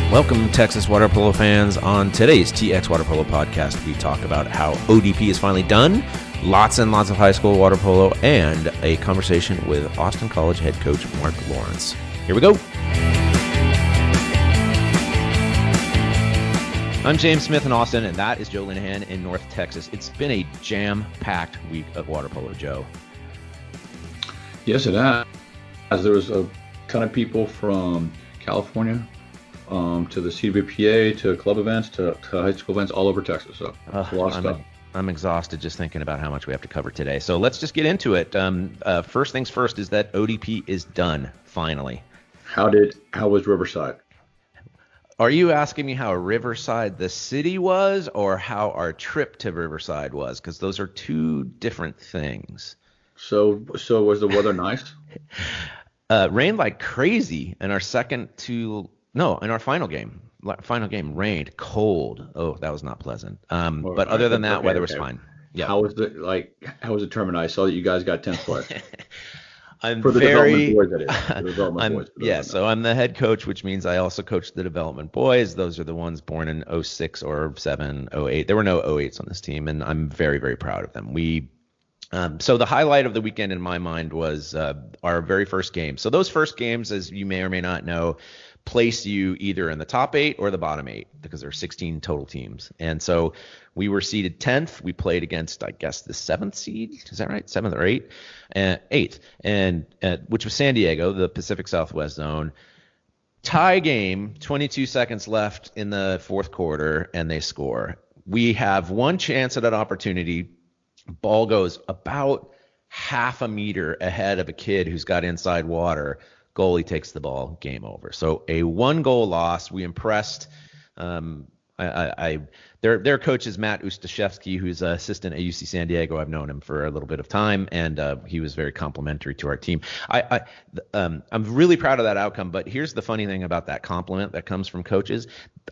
Welcome, Texas water polo fans. On today's TXWaterpolo Podcast, we talk about how ODP is finally done, lots and lots of high school water polo, and a conversation with Austin College head coach Mark Lawrence. Here we go. I'm James Smith in Austin, and that is Joe Linehan in North Texas. It's been a jam-packed week of water polo, Joe. Yes, it has. There was a ton of people from California, to the CWPA, to club events, to high school events all over Texas. So a lot of stuff. I'm exhausted just thinking about how much we have to cover today. So let's just get into it. First things first is that ODP is done, finally. How was Riverside? Are you asking me how Riverside, the city, was, or how our trip to Riverside was? Because those are two different things. So was the weather nice? Rained like crazy in our in our final game. Final game rained, cold. Oh, that was not pleasant. But other than that, weather was fine. Yeah. How was the tournament? I saw that you guys got 10th place. Development boys, that is. So I'm the head coach, which means I also coach the development boys. Those are the ones born in 06 or 07, 08. There were no 08s on this team, and I'm very, very proud of them. So the highlight of the weekend in my mind was our very first game. So those first games, as you may or may not know, place you either in the top 8 or the bottom 8 because there are 16 total teams. And so we were seeded 10th. We played against, I guess, the 7th seed. Is that right? 7th or 8th, and which was San Diego, the Pacific Southwest zone. Tie game, 22 seconds left in the fourth quarter, and they score. We have one chance at an opportunity. Ball goes about half a meter ahead of a kid who's got inside water. Goalie takes the ball, game over. So a 1-goal loss. We impressed. Their coach is Matt Ustashevsky, who's an assistant at UC San Diego. I've known him for a little bit of time, and he was very complimentary to our team. I'm really proud of that outcome. But here's the funny thing about that compliment that comes from coaches.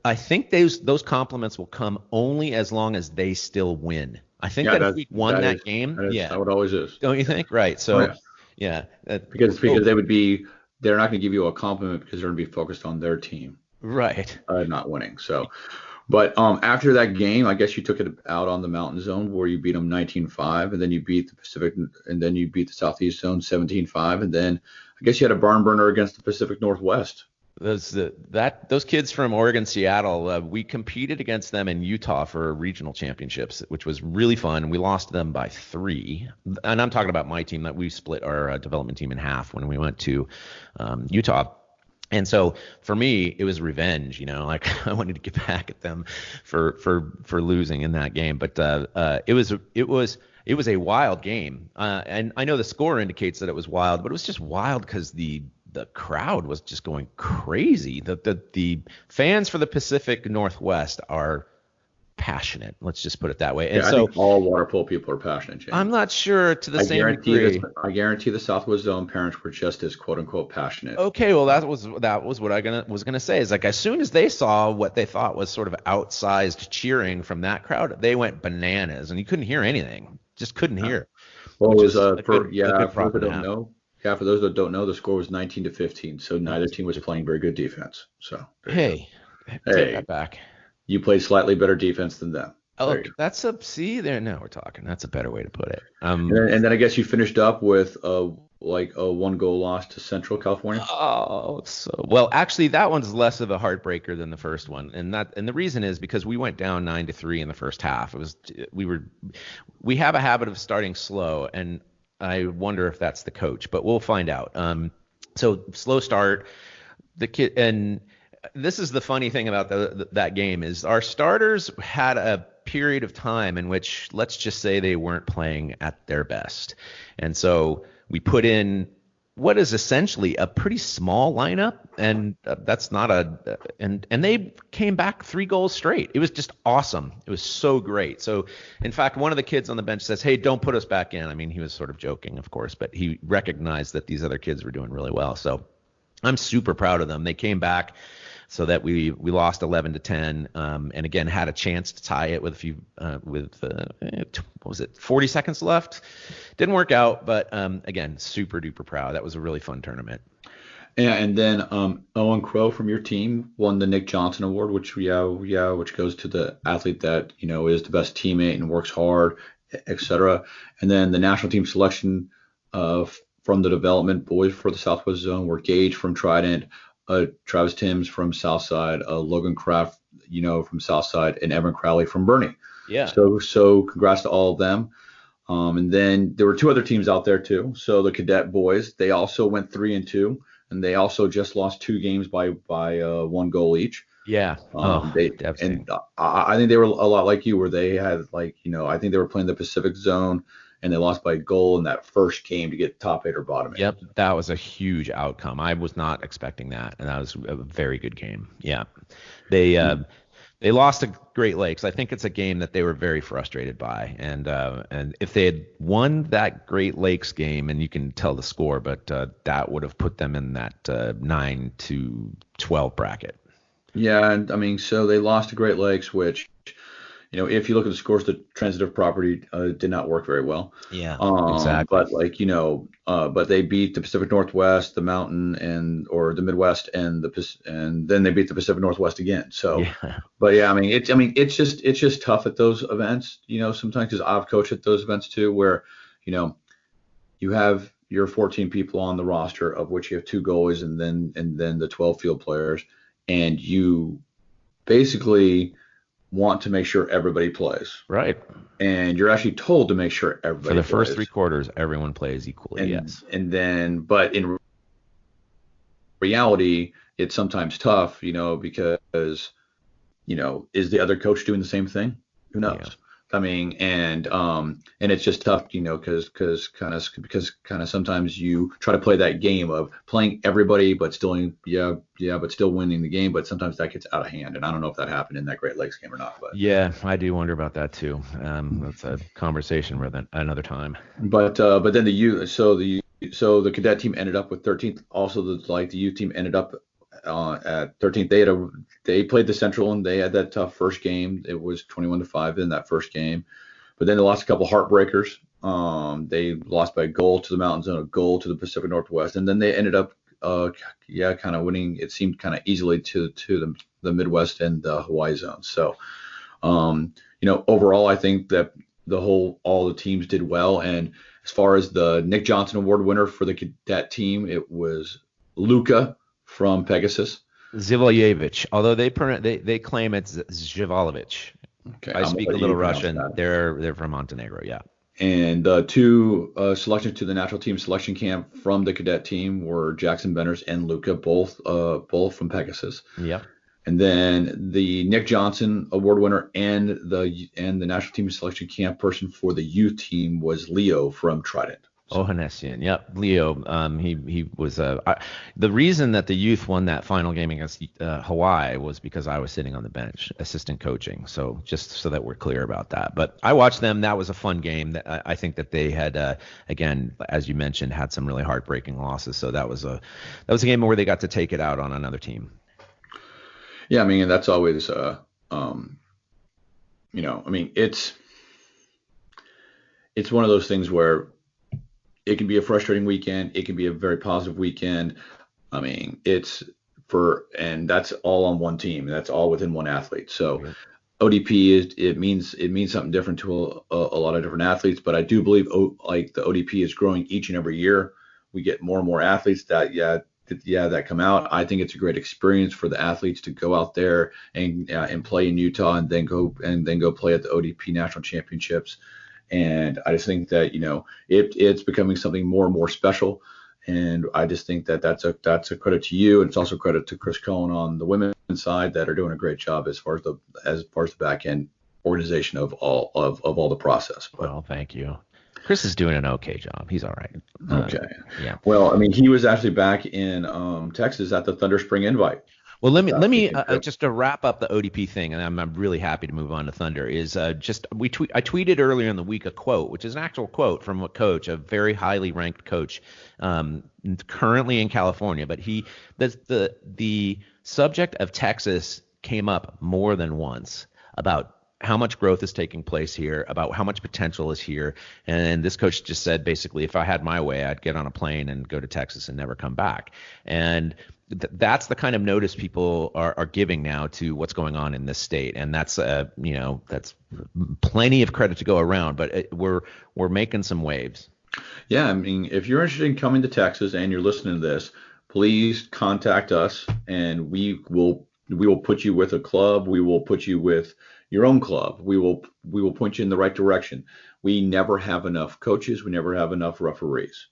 I think those compliments will come only as long as they still win. I think that if we won that game, that's how it always is. Don't you think? Right. So, because they're not going to give you a compliment because they're going to be focused on their team, right? Not winning. So, but after that game, I guess you took it out on the Mountain Zone where you beat them 19-5, and then you beat the Pacific, and then you beat the Southeast Zone 17-5, and then I guess you had a barn burner against the Pacific Northwest. Those kids from Oregon, Seattle, we competed against them in Utah for regional championships, which was really fun. We lost them by 3, and I'm talking about my team. That we split our development team in half when we went to Utah. And so for me, it was revenge. Like I wanted to get back at them for losing in that game. But it was a wild game, and I know the score indicates that it was wild, but it was just wild because the crowd was just going crazy. The fans for the Pacific Northwest are passionate. Let's just put it that way. And I think all water polo people are passionate, James. I'm not sure to the same degree. I guarantee the Southwest Zone parents were just as quote unquote passionate. Okay, well that was what I was gonna say. Is like as soon as they saw what they thought was sort of outsized cheering from that crowd, they went bananas, and you couldn't hear anything. Just couldn't hear. Well, it was for those that don't know, the score was 19-15, so neither team was playing very good defense. So take that back. You played slightly better defense than them. Oh, look, now we're talking. That's a better way to put it. And then I guess you finished up with a 1-goal loss to Central California. Oh, well, actually, that one's less of a heartbreaker than the first one, and the reason is because we went down 9-3 in the first half. We have a habit of starting slow, and I wonder if that's the coach, but we'll find out. So slow start, the kid, and this is the funny thing about that game is our starters had a period of time in which, let's just say, they weren't playing at their best, and so we put in what is essentially a pretty small lineup, and that's not and they came back 3 goals straight. It was just awesome. It was so great. So, in fact, one of the kids on the bench says, "Hey, don't put us back in." I mean, he was sort of joking, of course, but he recognized that these other kids were doing really well. So I'm super proud of them. They came back. so that we lost 11-10, and again had a chance to tie it with a few what was it, 40 seconds left. Didn't work out, but again, super duper proud. That was a really fun tournament. Yeah, and then Owen Crow from your team won the Nick Johnson Award, which goes to the athlete that is the best teammate and works hard, etc. And then the national team selection from the development boys for the Southwest Zone were Gage from Trident, Travis Timms from Southside, Logan Kraft, from Southside, and Evan Crowley from Bernie. Yeah. So congrats to all of them. And then there were two other teams out there too. So the cadet boys, they also went 3-2. And they also just lost 2 games by 1 goal each. Yeah. I think they were a lot like you, where they had I think they were playing the Pacific Zone, and they lost by a goal in that first game to get top 8 or bottom 8. Yep, that was a huge outcome. I was not expecting that, and that was a very good game. Yeah, they lost to Great Lakes. I think it's a game that they were very frustrated by, and if they had won that Great Lakes game, and you can tell the score, but that would have put them in that 9-12 bracket. Yeah, and so they lost to Great Lakes, which if you look at the scores, the transitive property did not work very well. Yeah, exactly. But but they beat the Pacific Northwest, the Mountain, or the Midwest, and then they beat the Pacific Northwest again. So, yeah. But yeah, it's just tough at those events. Sometimes, because I've coached at those events too, where you have your 14 people on the roster, of which you have 2 goalies and then the 12 field players, and you basically want to make sure everybody plays. Right. And you're actually told to make sure everybody For the plays. first 3 quarters, everyone plays equally, yes. But in reality, it's sometimes tough, because, is the other coach doing the same thing? Who knows? Yeah. And it's just tough, because sometimes you try to play that game of playing everybody, but still winning the game. But sometimes that gets out of hand, and I don't know if that happened in that Great Lakes game or not. But yeah, I do wonder about that too. That's a conversation for another time. But then the cadet team ended up with 13th. Also, the youth team ended up at 13th. They played the Central, and they had that tough first game. It was 21-5 in that first game, but then they lost a couple heartbreakers. They lost by a goal to the Mountain Zone, a goal to the Pacific Northwest, and then they ended up kind of winning. It seemed kind of easily to the Midwest and the Hawaii Zone. So overall, I think that all the teams did well. And as far as the Nick Johnson Award winner for the cadet team, it was Luka from Pegasus. Zivalyevich, although they claim it's Zivalovich. Okay, I speak a little Russian. They're from Montenegro, yeah. And 2 selections to the national team selection camp from the cadet team were Jackson Benners and Luka, both from Pegasus. Yeah. And then the Nick Johnson Award winner and the national team selection camp person for the youth team was Leo from Trident. Ohanessian, yep. Leo, he was the reason that the youth won that final game against Hawaii was because I was sitting on the bench, assistant coaching. So just so that we're clear about that. But I watched them. That was a fun game. I think that they had, again, as you mentioned, had some really heartbreaking losses. So that was a game where they got to take it out on another team. Yeah, and that's always, it's one of those things where it can be a frustrating weekend. It can be a very positive weekend. And that's all on one team. That's all within one athlete. So okay. ODP means something different to a lot of different athletes. But I do believe the ODP is growing each and every year. We get more and more athletes that come out. I think it's a great experience for the athletes to go out there and play in Utah and then go play at the ODP National Championships. And I just think that it's becoming something more and more special, and I just think that that's a credit to you, and it's also credit to Chris Cohen on the women's side that are doing a great job as far as the back end organization of all the process. Well, thank you. Chris is doing an okay job. He's all right. Okay. Yeah. Well, he was actually back in Texas at the Thunder Spring Invite. Well, let me just to wrap up the ODP thing, and I'm really happy to move on to Thunder. Is just I tweeted earlier in the week a quote, which is an actual quote from a coach, a very highly ranked coach, currently in California. But the subject of Texas came up more than once about how much growth is taking place here, about how much potential is here. And this coach just said, basically, if I had my way, I'd get on a plane and go to Texas and never come back. And that's the kind of notice people are giving now to what's going on in this state. And that's, that's plenty of credit to go around, but we're making some waves. Yeah. I mean, if you're interested in coming to Texas and you're listening to this, please contact us and we will put you with a club. We will put you with your own club. We will point you in the right direction. We never have enough coaches. We never have enough referees.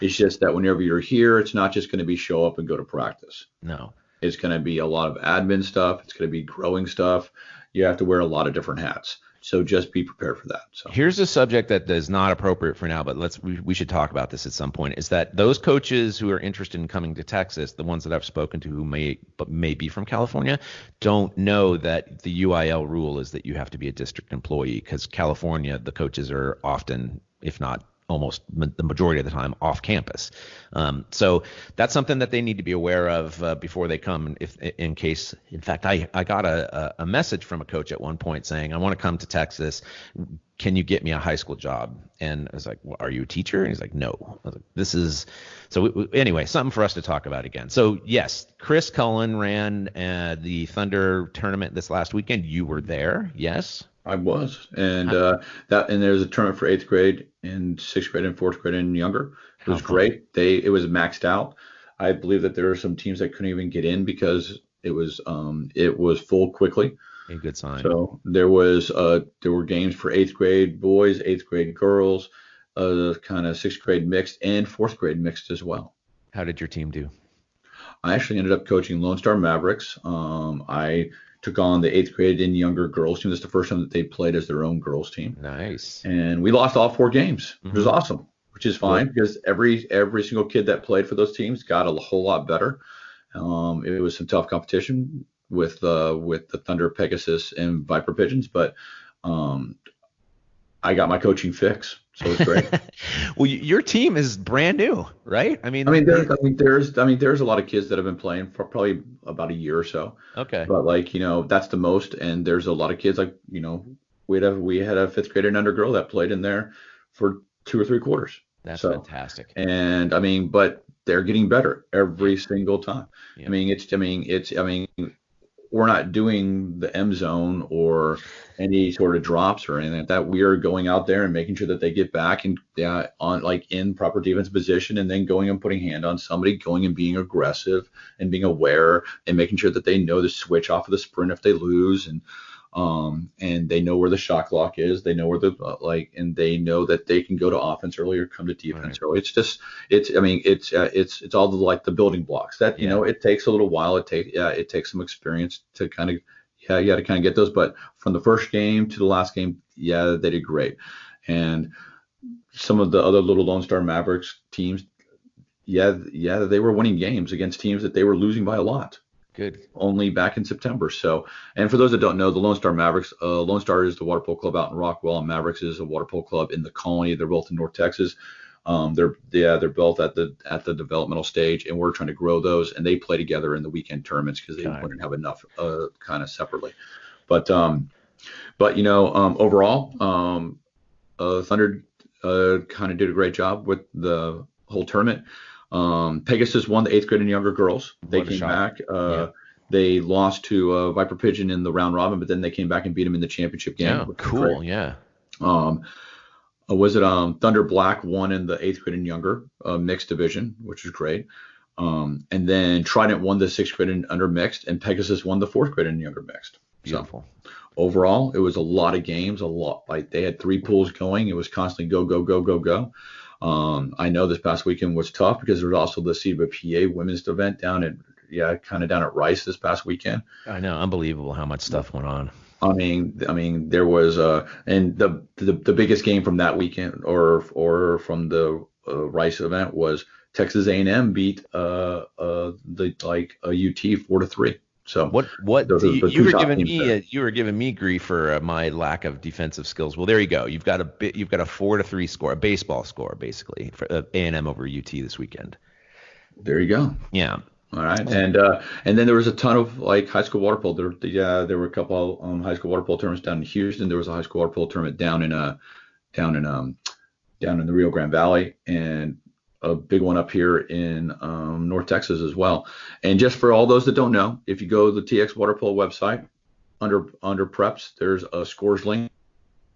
It's just that whenever you're here, it's not just going to be show up and go to practice. No. It's going to be a lot of admin stuff. It's going to be growing stuff. You have to wear a lot of different hats. So just be prepared for that. So here's a subject that is not appropriate for now, but we should talk about this at some point, is that those coaches who are interested in coming to Texas, the ones that I've spoken to who may be from California, don't know that the UIL rule is that you have to be a district employee, because California, the coaches are often, if not almost the majority of the time, off campus. So that's something that they need to be aware of before they come. In case, in fact, I got a message from a coach at one point saying, I want to come to Texas. Can you get me a high school job? And I was like, well, are you a teacher? And he's like, no. I was like, this is so anyway, something for us to talk about again. So yes, Chris Cullen ran the Thunder tournament this last weekend. You were there. Yes. I was, and there's a tournament for 8th grade and 6th grade and 4th grade and younger. It was great. It was maxed out. I believe that there were some teams that couldn't even get in because it was full quickly. A good sign. So there were games for 8th grade boys, 8th grade girls, kind of 6th grade mixed and 4th grade mixed as well. How did your team do? I actually ended up coaching Lone Star Mavericks. I took on the 8th grade and younger girls team. This is the first time that they played as their own girls team. Nice. And we lost all 4 games. It was awesome, which is fine because every single kid that played for those teams got a whole lot better. It was some tough competition with the Thunder, Pegasus, and Viper Pigeons, but I got my coaching fix, so it's great. Well, your team is brand new, right? There's a lot of kids that have been playing for probably about a year or so. Okay. But that's the most, and there's a lot of kids we had a 5th grader and under girl that played in there for 2 or 3 quarters. That's fantastic. And but they're getting better every single time. Yeah. We're not doing the M zone or any sort of drops or anything like that. We are going out there and making sure that they get back and in proper defense position, and then going and putting hand on somebody, going and being aggressive and being aware and making sure that they know the switch off of the sprint if they lose, and they know where the shot clock is. They know where and they know that they can go to offense early or come to defense early. It's all the building blocks that, it takes a little while. It takes some experience to kind of get those. But from the first game to the last game, they did great. And some of the other little Lone Star Mavericks teams, they were winning games against teams that they were losing by a lot. Good. Only back in September. So, and for those that don't know, the Lone Star Mavericks, Lone Star is the water polo club out in Rockwell, and Mavericks is a water polo club in the Colony. They're both in North Texas. They're both at the developmental stage, and we're trying to grow those. And they play together in the weekend tournaments because they wouldn't have enough kind of separately. But overall, Thunder kind of did a great job with the whole tournament. Pegasus won the 8th grade and younger girls. They came back. They lost to Viper Pigeon in the round robin, but then they came back and beat them in the championship game. Yeah, cool. Yeah. Thunder Black won in the 8th grade and younger mixed division, which was great. And then Trident won the 6th grade and under mixed, and Pegasus won the 4th grade and younger mixed. Beautiful. So, overall, it was a lot of games. They had 3 pools going. It was constantly go, go, go, go, go. I know this past weekend was tough because there was also the CWPA women's event down at Rice this past weekend. I know, unbelievable how much stuff went on. I mean, there was and the biggest game from that weekend or from the Rice event was Texas A&M beat a UT 4-3. So what those are the you two were top giving teams there. me you were giving me grief for my lack of defensive skills. Well, there you go. You've got a 4-3 score, a baseball score basically for A&M over UT this weekend. There you go. Yeah. All right, and then there was a ton of like high school water polo. There were a couple high school water polo tournaments down in Houston. There was a high school water polo tournament down in the Rio Grande Valley, and a big one up here in North Texas as well. And just for all those that don't know, if you go to the TX Waterpolo website under preps, there's a scores link,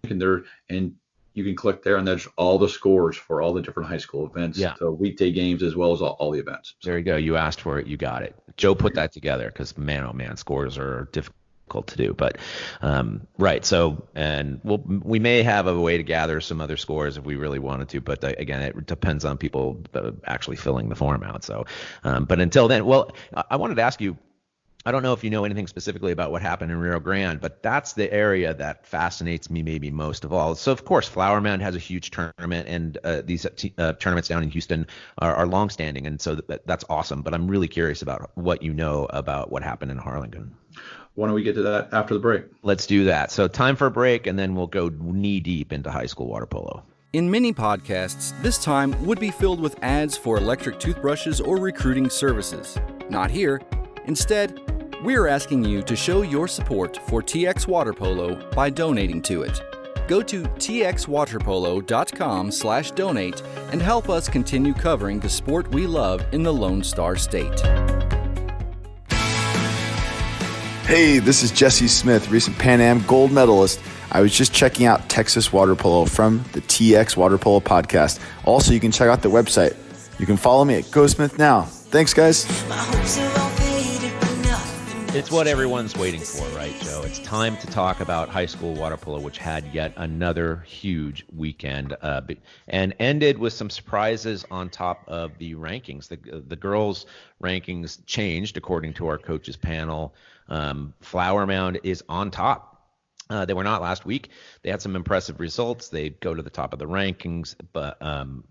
and you can click there, and there's all the scores for all the different high school events, the weekday games, as well as all the events. There you go. You asked for it, you got it. Joe put that together because man, oh man, scores are difficult to do, but right. So, and we may have a way to gather some other scores if we really wanted to, but again, it depends on people actually filling the form out. So, but until then, well, I wanted to ask you, I don't know if you know anything specifically about what happened in Rio Grande, but that's the area that fascinates me maybe most of all. So, of course, Flower Mound has a huge tournament, and these tournaments down in Houston are longstanding, and so that's awesome. But I'm really curious about what you know about what happened in Harlingen. Why don't we get to that after the break? Let's do that. So time for a break, and then we'll go knee deep into high school water polo. In many podcasts, this time would be filled with ads for electric toothbrushes or recruiting services. Not here. Instead, we're asking you to show your support for TX Water Polo by donating to it. Go to txwaterpolo.com/donate and help us continue covering the sport we love in the Lone Star State. Hey, this is Jesse Smith, recent Pan Am gold medalist. I was just checking out Texas Water Polo from the TX Waterpolo Podcast. Also, you can check out the website. You can follow me at GoSmith now. Thanks, guys. It's what everyone's waiting for, right, Joe? It's time to talk about high school water polo, which had yet another huge weekend and ended with some surprises on top of the rankings. The girls' rankings changed according to our coaches panel. Flower Mound is on top. They were not last week. They had some impressive results. They go to the top of the rankings, but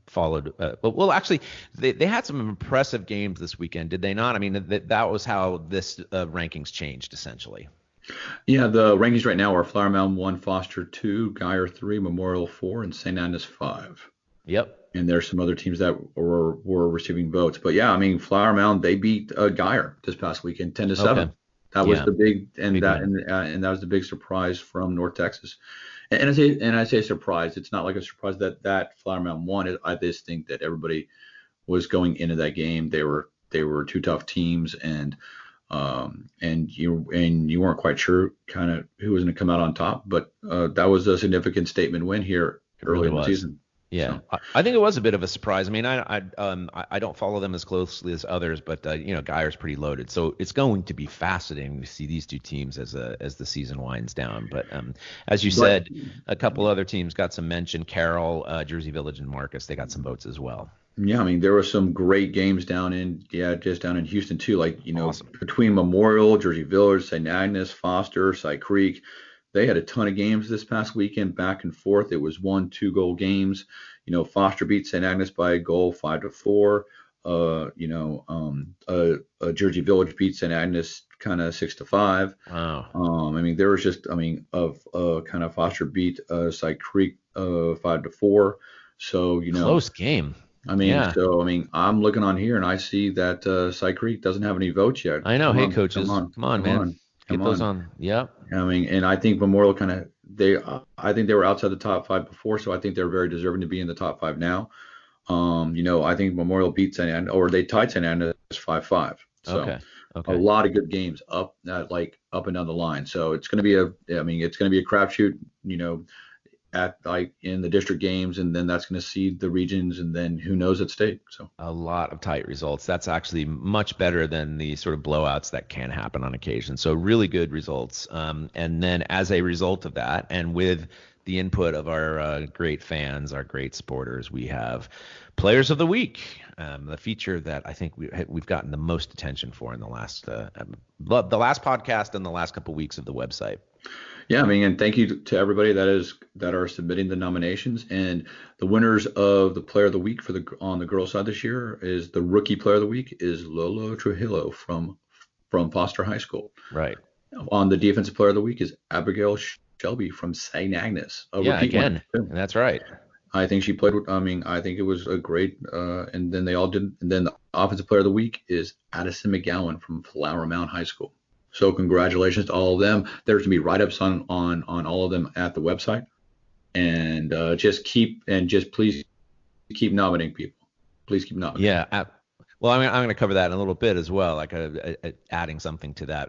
followed. Well, actually, they had some impressive games this weekend, did they not? I mean, that was how this rankings changed, essentially. Yeah, the rankings right now are Flower Mound 1, Foster 2, Geyer 3, Memorial 4, and St. Agnes 5. Yep. And there's some other teams that were receiving votes. But yeah, I mean, Flower Mound, they beat Geyer this past weekend 10-7. Okay. That was the big, and that was the big surprise from North Texas. And I say surprise. It's not like a surprise that Flower Mound won. I just think that everybody was going into that game. They were two tough teams, and you weren't quite sure kind of who was going to come out on top. But that was a significant statement win here early in the season. Yeah, so. I think it was a bit of a surprise. I mean, I don't follow them as closely as others, but Geyer's pretty loaded, so it's going to be fascinating to see these two teams as the season winds down. But as you said, a couple other teams got some mention. Carroll, Jersey Village, and Marcus, they got some votes as well. Yeah, I mean, there were some great games down in Houston too. Like awesome. Between Memorial, Jersey Village, St. Agnes, Foster, Cy Creek. They had a ton of games this past weekend, back and forth. It was 1-2 goal games. Foster beat St. Agnes by a goal, 5-4. Jersey Village beat St. Agnes kind of 6-5. Wow. I mean, there was just, kind of Foster beat Cy Creek 5-4. So close game. I mean, yeah. So I mean, I'm looking on here and I see that Cy Creek doesn't have any votes yet. I know. Coaches, come on, man. Get those on. Yep. I mean, and I think Memorial I think they were outside the top 5 before, so I think they're very deserving to be in the top 5 now. I think Memorial beat St. Agnes, or they tied St. Agnes 5-5. So okay. A lot of good games up and down the line. So it's going to be a crapshoot, in the district games, and then that's going to seed the regions, and then who knows at state. So a lot of tight results. That's actually much better than the sort of blowouts that can happen on occasion. So really good results. And then as a result of that, and with the input of our great fans, our great supporters, we have Players of the Week, the feature that I think we've gotten the most attention for in the last podcast and the last couple of weeks of the website. Yeah, I mean, and thank you to everybody that are submitting the nominations. And the winners of the Player of the Week on the girls' side this year is the Rookie Player of the Week is Lolo Trujillo from from Foster High School. Right. On the defensive player of the week is Abigail Shelby from St. Agnes. Again, that's right. I think she played. I think it was a great. And then they all did. And then the offensive player of the week is Addison McGowan from Flower Mound High School. So congratulations to all of them. There's gonna be write-ups on all of them at the website. And please keep nominating people. Please keep nominating. Yeah. Well, I'm going to cover that in a little bit as well, like adding something to that.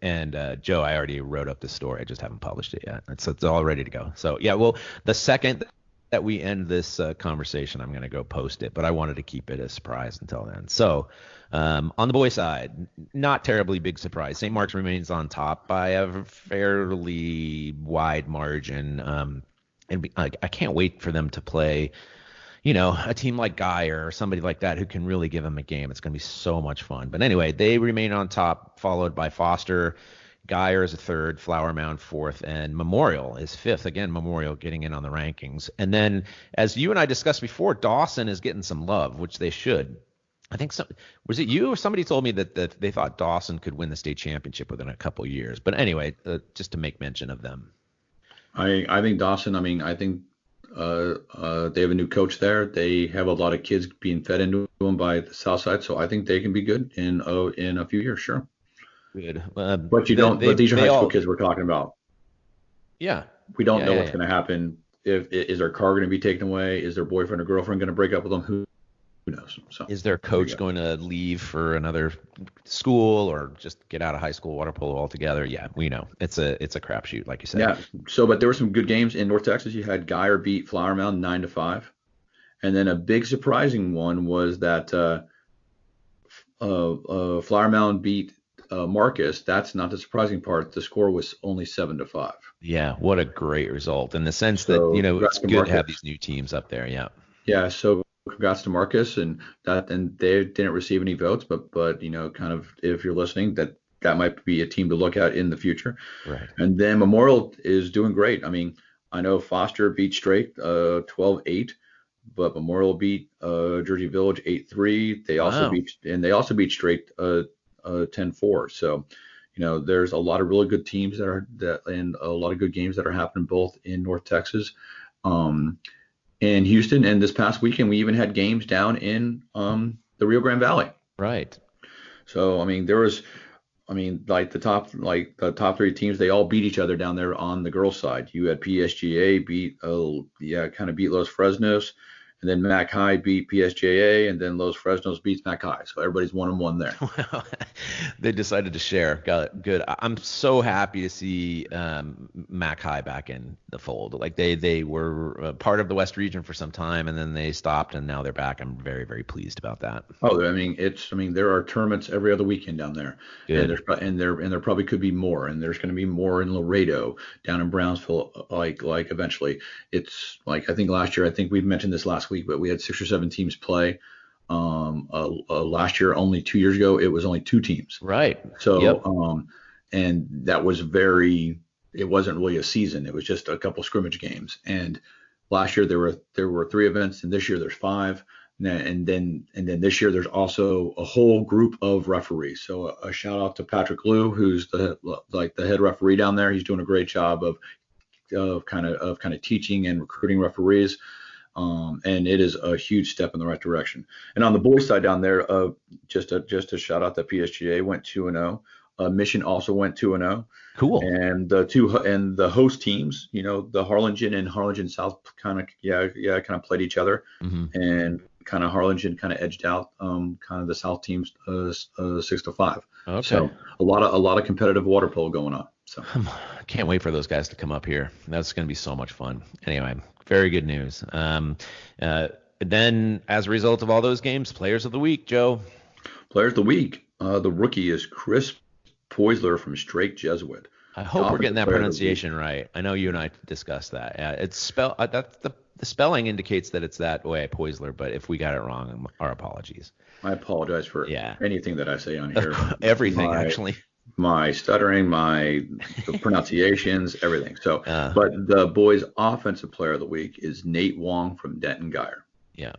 And Joe, I already wrote up the story. I just haven't published it yet. It's all ready to go. So yeah, well, the second that we end this conversation, I'm going to go post it, but I wanted to keep it a surprise until then. So on the boys' side, not terribly big surprise. St. Mark's remains on top by a fairly wide margin. And I can't wait for them to play, a team like Geyer or somebody like that who can really give them a game. It's going to be so much fun. But anyway, they remain on top, followed by Foster. Geyer is a third, Flower Mound fourth, and Memorial is fifth. Again, Memorial getting in on the rankings. And then, as you and I discussed before, Dawson is getting some love, which they should. I think was it you or somebody told me that they thought Dawson could win the state championship within a couple years. But anyway, just to make mention of them. I think Dawson. I think they have a new coach there. They have a lot of kids being fed into them by the South Side, so I think they can be good in a few years. Sure. Good. But these are high school kids we're talking about. Yeah. We don't know what's going to happen. Is their car going to be taken away? Is their boyfriend or girlfriend going to break up with them? Who knows? So, is their coach going to leave for another school or just get out of high school water polo altogether? Yeah, we know it's a crapshoot, like you said. Yeah. So, but there were some good games in North Texas. You had Geyer beat Flower Mound 9-5, and then a big surprising one was that Flower Mound beat Marcus. That's not the surprising part. The score was only 7-5. Yeah, what a great result in the sense that it's good to have these new teams up there. Yeah. Yeah. So congrats to Marcus and they didn't receive any votes, but kind of if you're listening, that might be a team to look at in the future. Right. And then Memorial is doing great. I know Foster beat Straight 12-8, but Memorial beat Jersey Village 8-3. They also beat Straight 10-4. So, there's a lot of really good teams and a lot of good games that are happening both in North Texas, in Houston, and this past weekend we even had games down in the Rio Grande Valley. Right. So there was, the top three teams, they all beat each other down there on the girls' side. You had PSGA beat Los Fresnos, and then Mac High beat PSJA, and then Los Fresnos beats Mac High. So everybody's 1-1 there. Well, they decided to share. Got it. Good. I'm so happy to see Mac High back in the fold. Like they were part of the West region for some time, and then they stopped, and now they're back. I'm very, very pleased about that. Oh, there are tournaments every other weekend down there. Good. And there probably could be more, and there's going to be more in Laredo, down in Brownsville, like eventually. It's like I think last year. I think we mentioned this last week, but we had 6 or 7 teams play. Last year, only 2 years ago, it was only 2 teams. Right. So, yep. And that was it wasn't really a season. It was just a couple scrimmage games. And last year there were 3 events, and this year there's 5. And then this year there's also a whole group of referees. So a shout out to Patrick Liu, who's the head referee down there. He's doing a great job of kind of teaching and recruiting referees. And it is a huge step in the right direction. And on the boys' side down there, just a shout out that PSGA went 2-0. Mission also went 2-0. Cool. And the host teams, the Harlingen and Harlingen South kind of played each other, mm-hmm. and kind of Harlingen kind of edged out kind of the South teams 6-5. Okay. So a lot of competitive water polo going on. So I can't wait for those guys to come up here. That's going to be so much fun. Anyway, very good news. Then as a result of all those games, players of the week, Joe. Players of the week. The rookie is Chris Poisler from Strake Jesuit. I hope we're getting that pronunciation right. I know you and I discussed that. It's spelled. That's the spelling indicates that it's that way, Poisler. But if we got it wrong, our apologies. I apologize for anything that I say on here. Everything, actually. My stuttering, my pronunciations, everything. So, but the boys' offensive player of the week is Nate Wong from Denton Geyer. Yeah.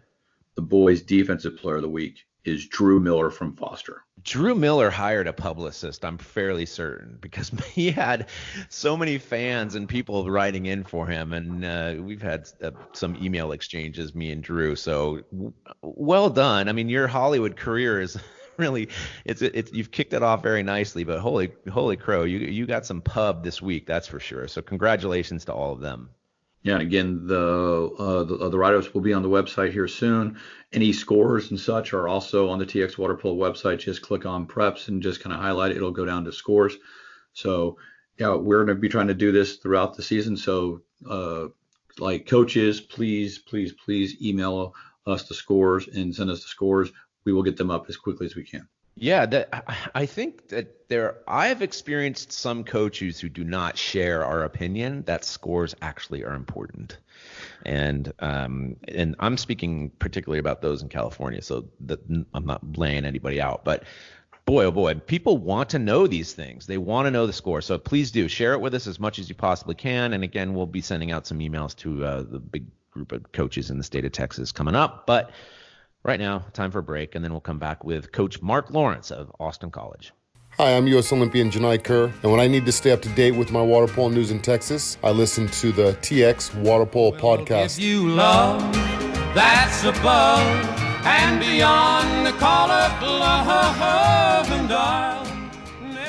The boys' defensive player of the week is Drew Miller from Foster. Drew Miller hired a publicist, I'm fairly certain, because he had so many fans and people writing in for him, and we've had some email exchanges, me and Drew. So well done. I mean, your Hollywood career is really it's you've kicked it off very nicely, but holy crow, you got some pub this week, that's for sure. So congratulations to all of them. Yeah, and again, the write-ups will be on the website here soon. Any scores and such are also on the TX Waterpolo website. Just click on preps and just kind of highlight it. It'll go down to scores. So, yeah, we're going to be trying to do this throughout the season. So, like coaches, please email us the scores and send us the scores. We will get them up as quickly as we can. Yeah, I think that I've experienced some coaches who do not share our opinion that scores actually are important, and I'm speaking particularly about those in California, so that I'm not laying anybody out, but boy, oh boy, people want to know these things. They want to know the score, so please do share it with us as much as you possibly can. And again, we'll be sending out some emails to the big group of coaches in the state of Texas coming up, but. Right now, time for a break, and then we'll come back with Coach Mark Lawrence of Austin College. Hi, I'm U.S. Olympian Janai Kerr, and when I need to stay up to date with my water polo news in Texas, I listen to the TXWaterpolo Podcast. Give you love that's above and beyond the call of love and dial.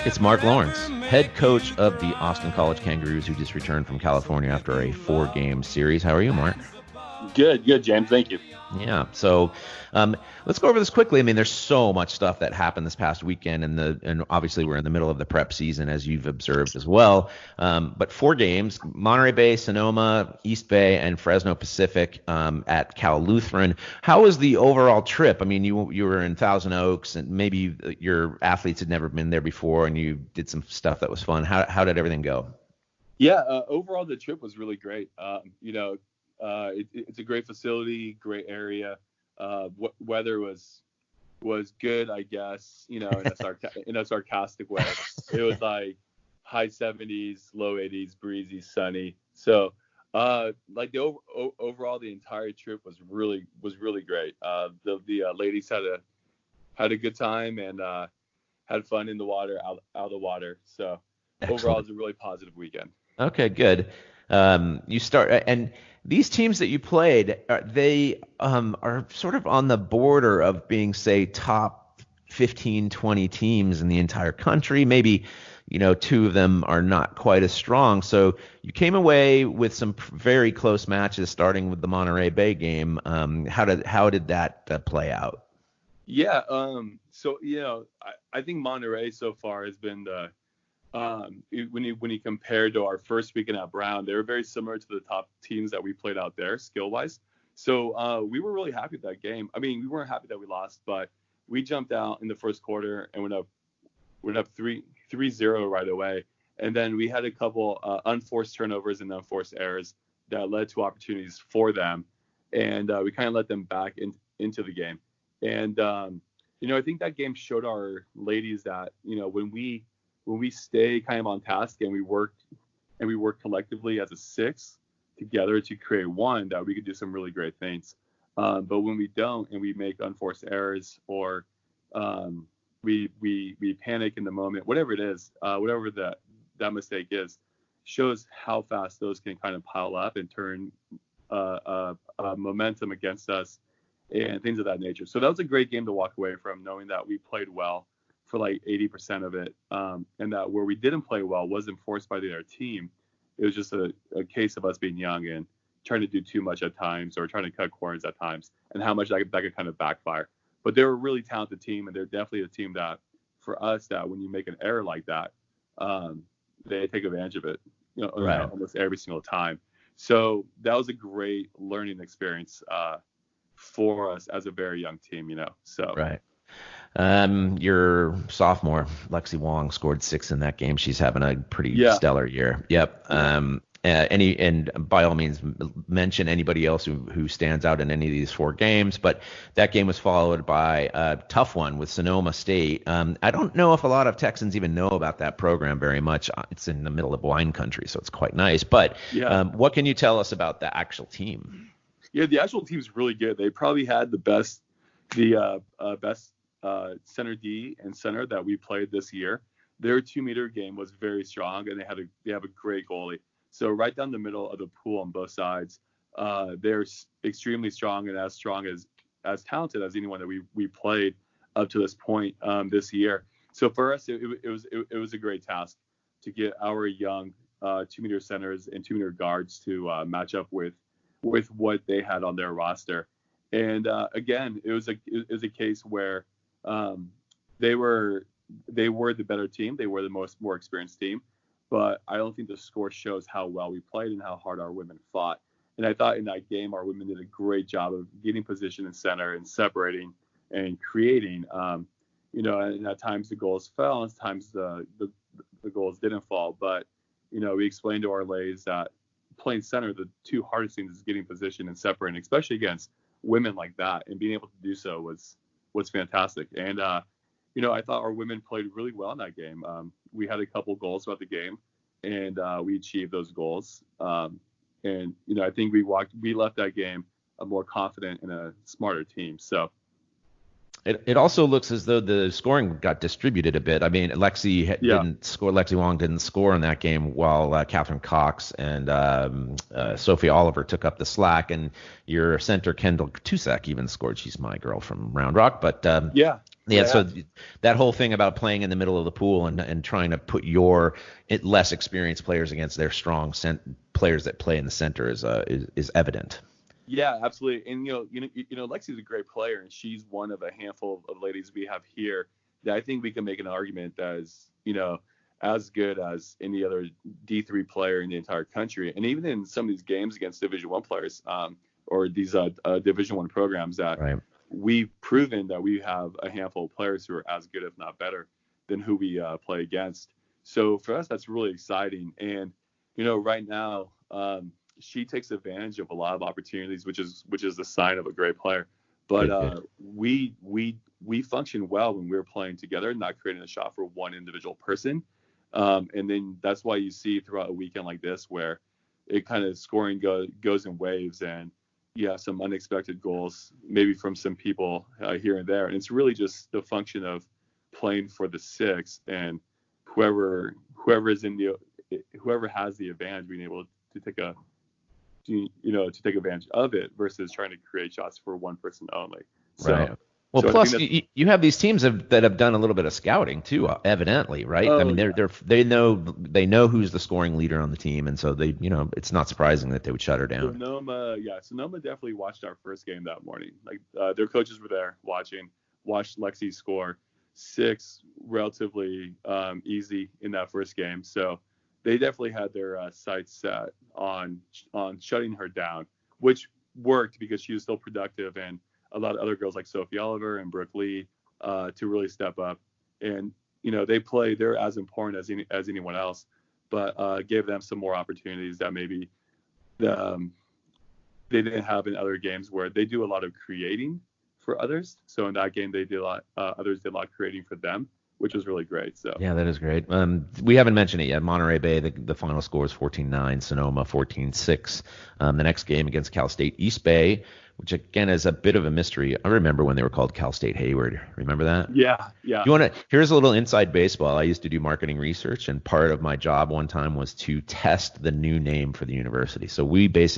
It's Mark Lawrence, head coach of the Austin College Kangaroos, who just returned from California after a 4-game series. How are you, Mark? Good, James. Thank you. Yeah. So let's go over this quickly. I mean, there's so much stuff that happened this past weekend, and obviously we're in the middle of the prep season, as you've observed as well. But 4 games: Monterey Bay, Sonoma, East Bay, and Fresno Pacific at Cal Lutheran. How was the overall trip? I mean, you were in Thousand Oaks, and maybe your athletes had never been there before, and you did some stuff that was fun. How did everything go? Yeah. Overall, the trip was really great. It's a great facility, great area. Weather was good, I guess, in a sarcastic way. It was like high 70s, low 80s, breezy, sunny. So, overall, the entire trip was really great. The ladies had a good time and had fun in the water, out of the water. So, Excellent. Overall, it's a really positive weekend. Okay, good. You start, and these teams that you played, they are sort of on the border of being, say, top 15, 20 teams in the entire country. Maybe, 2 of them are not quite as strong. So you came away with some very close matches, starting with the Monterey Bay game. How did that play out? Yeah. I think Monterey so far has been when you compare to our first weekend at Brown, they were very similar to the top teams that we played out there skill-wise. So we were really happy with that game. I mean, we weren't happy that we lost, but we jumped out in the first quarter and went up 3-0 right away. And then we had a couple unforced turnovers and unforced errors that led to opportunities for them. And we kind of let them back into the game. And, I think that game showed our ladies that, when we stay kind of on task and we work collectively as a 6 together to create one, that we could do some really great things. But when we don't and we make unforced errors or we panic in the moment, whatever it is, whatever that mistake is, shows how fast those can kind of pile up and turn momentum against us and things of that nature. So that was a great game to walk away from, knowing that we played well for like 80% of it, and that where we didn't play well wasn't forced by the other team. It was just a case of us being young and trying to do too much at times, or trying to cut corners at times, and how much that could kind of backfire. But they're a really talented team, and they're definitely a team that, for us, that when you make an error like that, they take advantage of it, right, almost every single time. So that was a great learning experience for us as a very young team, So right. Your sophomore, Lexi Wong, scored 6 in that game. She's having a pretty stellar year. Yep. And by all means, mention anybody else who stands out in any of these 4 games. But that game was followed by a tough one with Sonoma State. I don't know if a lot of Texans even know about that program very much. It's in the middle of wine country, so it's quite nice. But what can you tell us about the actual team? Yeah, the actual team's really good. They probably had the best the best center D and center that we played this year. Their 2-meter game was very strong, and they have a great goalie. So right down the middle of the pool on both sides, they're extremely strong and as talented as anyone that we played up to this point this year. So for us, it was a great task to get our young 2-meter centers and 2-meter guards to match up with what they had on their roster. And again, it was a case where they were the better team. They were the more experienced team. But I don't think the score shows how well we played and how hard our women fought. And I thought in that game, our women did a great job of getting position in center and separating and creating. And at times the goals fell, and at times the goals didn't fall. But, we explained to our ladies that playing center, the two hardest things is getting position and separating, especially against women like that. And being able to do so was fantastic. And, I thought our women played really well in that game. We had a couple goals throughout the game, and we achieved those goals. I think we left that game a more confident and a smarter team. So it also looks as though the scoring got distributed a bit. I mean, didn't score. Lexi Wong didn't score in that game, while Catherine Cox and Sophie Oliver took up the slack, and your center Kendall Tusek even scored. She's my girl from Round Rock, but so that whole thing about playing in the middle of the pool and trying to put your less experienced players against their strong players that play in the center is evident. Yeah, absolutely. And Lexi's a great player, and she's one of a handful of ladies we have here that I think we can make an argument that is, as good as any other D3 player in the entire country. And even in some of these games against Division I players, or these Division I programs that we've proven that we have a handful of players who are as good, if not better, than who we play against. So for us, that's really exciting. And, right now, she takes advantage of a lot of opportunities, which is the sign of a great player. But we function well when we're playing together, not creating a shot for one individual person. And then that's why you see throughout a weekend like this where it kind of scoring goes in waves, and some unexpected goals, maybe from some people here and there. And it's really just the function of playing for the six, and whoever has the advantage being able to take advantage of it versus trying to create shots for one person only. So, right. Well, plus you have these teams that have done a little bit of scouting too, evidently, right? I mean, they know who's the scoring leader on the team, and so they, it's not surprising that they would shut her down. Sonoma definitely watched our first game that morning. Like their coaches were there watched Lexi score 6 relatively easy in that first game. So they definitely had their sights set on shutting her down, which worked because she was still productive, and a lot of other girls like Sophie Oliver and Brooke Lee to really step up. And, they're as important as anyone else, but gave them some more opportunities that maybe they didn't have in other games where they do a lot of creating for others. So in that game, they did others did a lot of creating for them, which was really great. So yeah, that is great. We haven't mentioned it yet. Monterey Bay, the final score is 14-9. Sonoma 14-6. The next game against Cal State East Bay, which again is a bit of a mystery. I remember when they were called Cal State Hayward. Remember that? Yeah. Here's a little inside baseball. I used to do marketing research, and part of my job one time was to test the new name for the university. So it's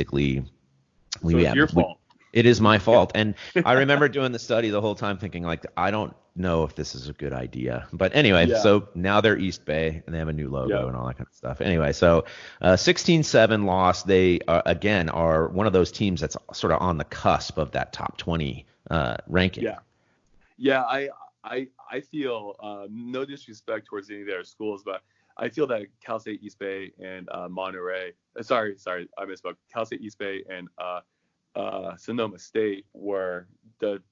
your fault. It is my fault. And I remember doing the study the whole time thinking, I don't know if this is a good idea. But anyway, so now they're East Bay, and they have a new logo and all that kind of stuff. Anyway, so 16-7 loss. They, again, are one of those teams that's sort of on the cusp of that top 20 ranking. Yeah, I feel, no disrespect towards any of their schools, but I feel that Cal State East Bay and Monterey, sorry, I misspoke. Cal State East Bay and Sonoma State were the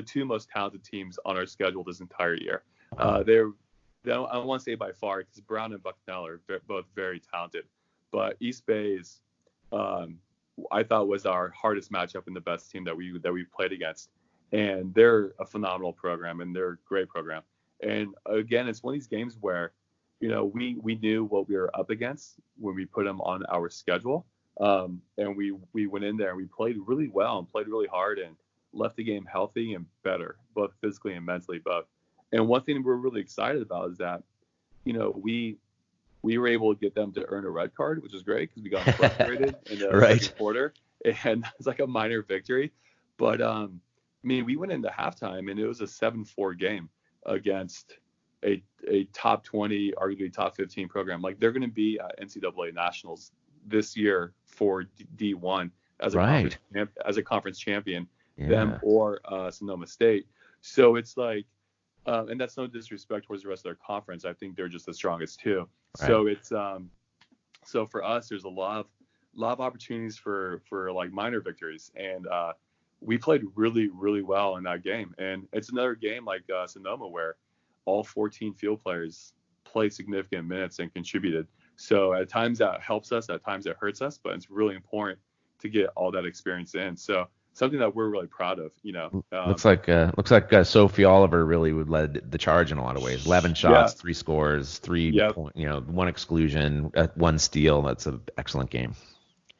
two most talented teams on our schedule this entire year. I don't want to say by far, because Brown and Bucknell are both very talented, but East Bay's I thought was our hardest matchup and the best team that we played against. And they're a phenomenal program, and they're a great program. And again, it's one of these games where we knew what we were up against when we put them on our schedule. And we went in there and we played really well and played really hard and left the game healthy and better, both physically and mentally both. And one thing we're really excited about is that, we were able to get them to earn a red card, which is great because we got frustrated in the second quarter, and it's like a minor victory. But we went into halftime and it was a 7-4 game against a top 20, arguably top 15 program. Like, they're going to be at NCAA Nationals this year for D1 as a conference champion, them or Sonoma State. So it's like, and that's no disrespect towards the rest of their conference. I think they're just the strongest too. Right. So it's so for us, there's a lot of opportunities for like minor victories, and we played really, really well in that game. And it's another game like Sonoma where all 14 field players played significant minutes and contributed. So at times that helps us, at times it hurts us, but it's really important to get all that experience in. So something that we're really proud of, looks like Sophie Oliver really led the charge in a lot of ways. 11 shots, 3 scores, 3 1 exclusion, 1 steal. That's an excellent game.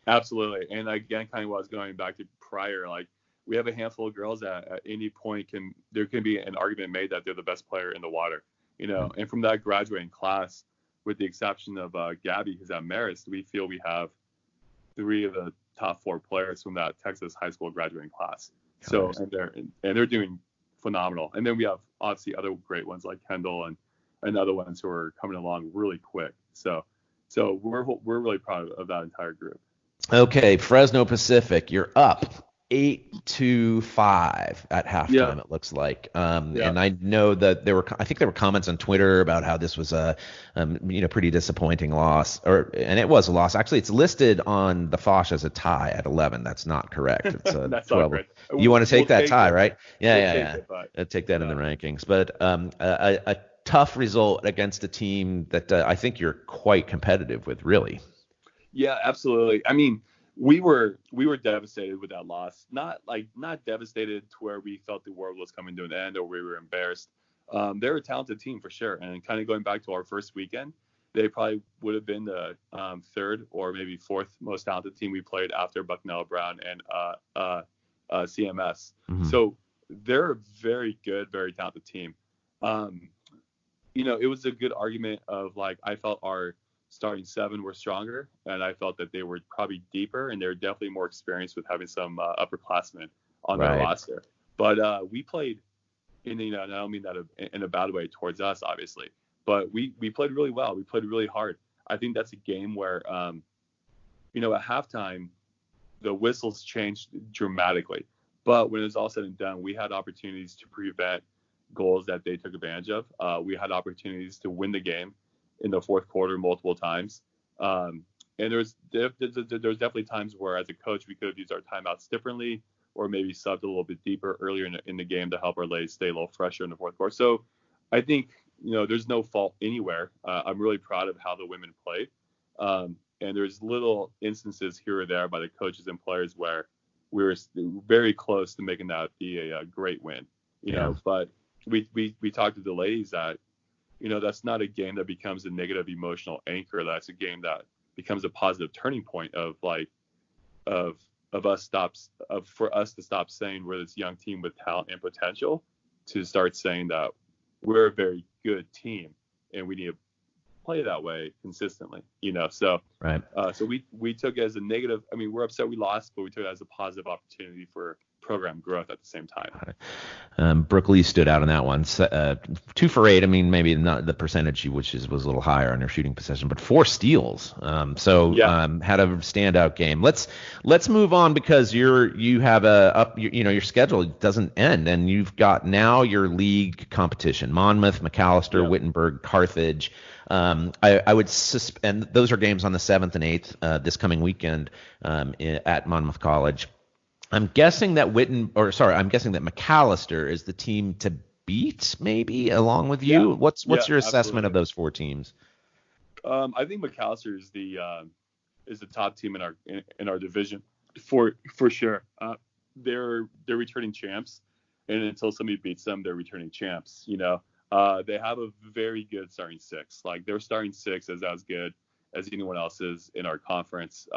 Absolutely. And again, kind of what I was going back to prior, like, we have a handful of girls that at any point there can be an argument made that they're the best player in the water, mm-hmm. And from that graduating class, with the exception of Gabby, who's at Marist, we feel we have 3 of the top 4 players from that Texas high school graduating class. So, and they're doing phenomenal. And then we have obviously other great ones like Kendall and other ones who are coming along really quick. So we're really proud of that entire group. Okay, Fresno Pacific, you're up 8-5 at halftime. It looks like, and I know that there were comments on Twitter about how this was a pretty disappointing loss, and it was a loss. Actually, it's listed on the Fosh as a tie at 11. That's not correct. It's a That's 12. Not you want to take that tie, right? Yeah. Take that in the rankings, but a tough result against a team that I think you're quite competitive with, really. Yeah, absolutely. I mean, we were devastated with that loss. Not devastated to where we felt the world was coming to an end or we were embarrassed. They're a talented team for sure. And kind of going back to our first weekend, they probably would have been the 3rd or maybe 4th most talented team we played after Bucknell Brown and CMS. Mm-hmm. So they're a very good, very talented team. It was a good argument of, like, I felt our starting 7 were stronger, and I felt that they were probably deeper, and they were definitely more experienced with having some upperclassmen on their roster. But we played, I don't mean that in a bad way towards us, obviously, but we played really well. We played really hard. I think that's a game where, at halftime, the whistles changed dramatically. But when it was all said and done, we had opportunities to prevent goals that they took advantage of. We had opportunities to win the game in the 4th quarter multiple times. And there's definitely times where, as a coach, we could have used our timeouts differently, or maybe subbed a little bit deeper earlier in the game to help our ladies stay a little fresher in the 4th quarter. So I think, there's no fault anywhere. I'm really proud of how the women played. And there's little instances here or there by the coaches and players where we were very close to making that be a great win, but we talked to the ladies that, that's not a game that becomes a negative emotional anchor. That's a game that becomes a positive turning point for us to stop saying we're this young team with talent and potential, to start saying that we're a very good team and we need to play that way consistently, So right. So we took it as a negative. I mean, we're upset we lost, but we took it as a positive opportunity for program growth at the same time. Brooke Lee stood out on that one. 2 for 8. I mean, maybe not the percentage was a little higher on her shooting possession, but 4 steals. Had a standout game. Let's move on, because you have your schedule doesn't end, and you've got now your league competition: Monmouth, McAllister, Wittenberg, Carthage. I would suspend those are games on the 7th and 8th this coming weekend at Monmouth College. I'm guessing that McAllister is the team to beat, maybe, along with you. What's your assessment of those 4 teams? I think McAllister is the top team in our division for sure. They're returning champs, and until somebody beats them, they're returning champs. They have a very good starting 6. Like, their starting 6 is as good as anyone else's in our conference.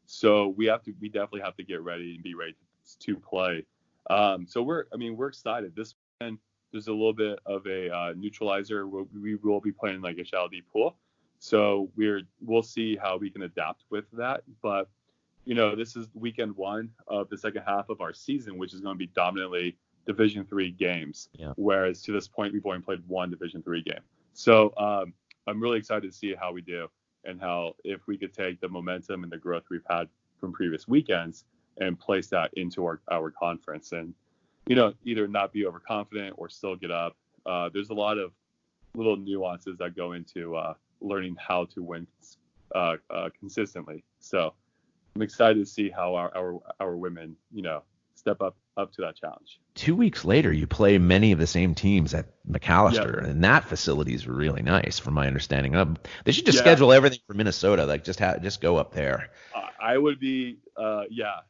So we definitely have to get ready and be ready to play. So we're excited. This weekend, there's a little bit of a neutralizer. We will be playing like a shallow deep pool. So we'll see how we can adapt with that. But, this is weekend one of the second half of our season, which is going to be dominantly Division III games. Yeah. Whereas to this point, we've only played one Division III game. So I'm really excited to see how we do and how if we could take the momentum and the growth we've had from previous weekends and place that into our conference and, either not be overconfident or still get up. There's a lot of little nuances that go into learning how to win consistently. So I'm excited to see how our women, step up to that challenge. 2 weeks later, you play many of the same teams at McAllister, and that facility is really nice, from my understanding. They should just schedule everything for Minnesota, like just go up there. I would be,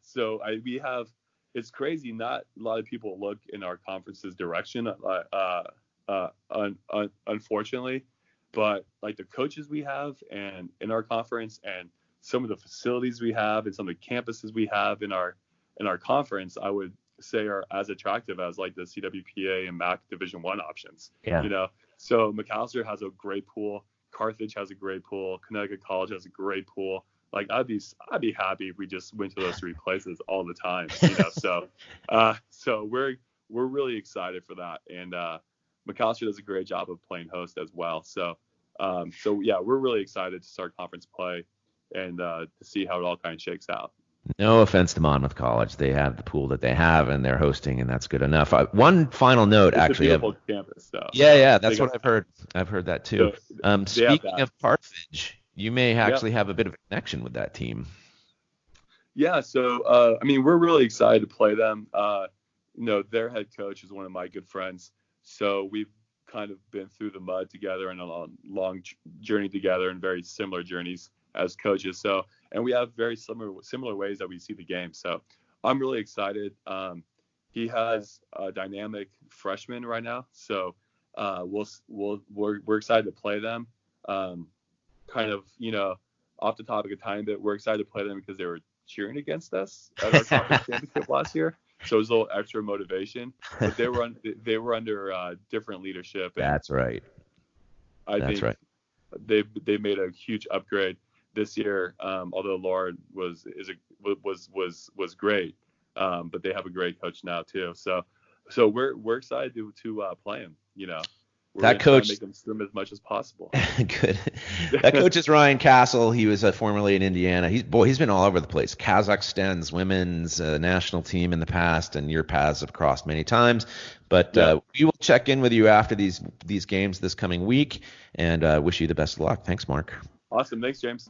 So we have. It's crazy. Not a lot of people look in our conference's direction, unfortunately. But like the coaches we have and in our conference and some of the facilities we have and some of the campuses we have in our conference, I would say are as attractive as like the CWPA and MAC Division I options. Yeah. So McAllister has a great pool. Carthage has a great pool. Connecticut College has a great pool. Like I'd be happy if we just went to those three places all the time. So we're really excited for that. And McAllister does a great job of playing host as well. So we're really excited to start conference play and to see how it all kind of shakes out. No offense to Monmouth College. They have the pool that they have, and they're hosting, and that's good enough. One final note, it's actually. A beautiful campus, though. Yeah, that's what I've heard. I've heard that too. So, speaking of Carthage, you may actually have a bit of a connection with that team. Yeah, so we're really excited to play them. Their head coach is one of my good friends, so we've kind of been through the mud together and a long journey together and very similar journeys as coaches. So, and we have very similar ways that we see the game. So I'm really excited. He has a dynamic freshman right now. So we're excited to play them. Kind of, off the topic of time bit, we're excited to play them because they were cheering against us at our conference championship last year. So it was a little extra motivation, but they were under different leadership. And that's right. I think they made a huge upgrade this year. Although Lauren was great, but they have a great coach now too. So we're excited to play him. We're that coach make them swim as much as possible. Good. That coach is Ryan Castle. He was formerly in Indiana. He's been all over the place. Kazakhstan's women's national team in the past, and your paths have crossed many times. But we will check in with you after these games this coming week, and wish you the best of luck. Thanks, Mark. Awesome. Thanks, James.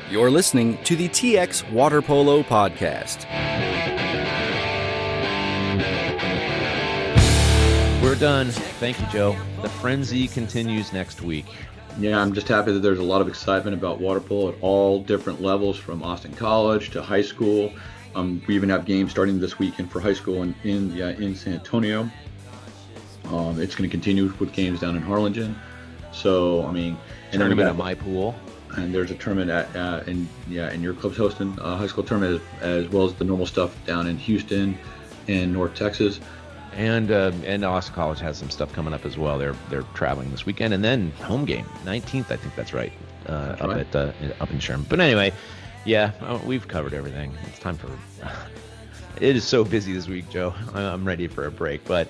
You're listening to the TX Waterpolo Podcast. We're done. Thank you, Joe. The frenzy continues next week. Yeah, I'm just happy that there's a lot of excitement about water polo at all different levels, from Austin College to high school. We even have games starting this weekend for high school in San Antonio. It's going to continue with games down in Harlingen. So, Tournament at my pool. And there's a tournament in your club's hosting a high school tournament as well as the normal stuff down in Houston and North Texas. And Austin College has some stuff coming up as well. They're traveling this weekend, and then home game 19th, I think that's right, up in Sherman. But anyway, we've covered everything. It's time for. It is so busy this week, Joe. I'm ready for a break, but.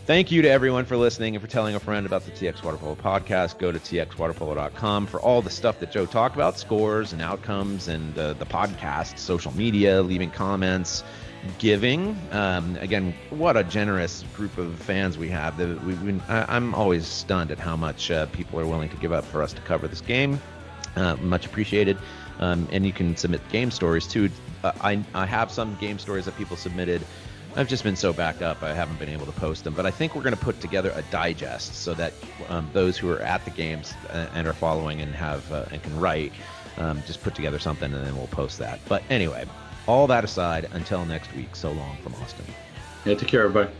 Thank you to everyone for listening and for telling a friend about the TX Waterpolo Podcast. Go to txwaterpolo.com for all the stuff that Joe talked about, scores and outcomes, and the podcast, social media, leaving comments, giving. Again, what a generous group of fans we have. I'm always stunned at how much people are willing to give up for us to cover this game. Much appreciated. And you can submit game stories too. I have some game stories that people submitted. I've just been so backed up, I haven't been able to post them. But I think we're going to put together a digest so that those who are at the games and are following and and can write, just put together something and then we'll post that. But anyway, all that aside, until next week, so long from Austin. Yeah, take care, everybody.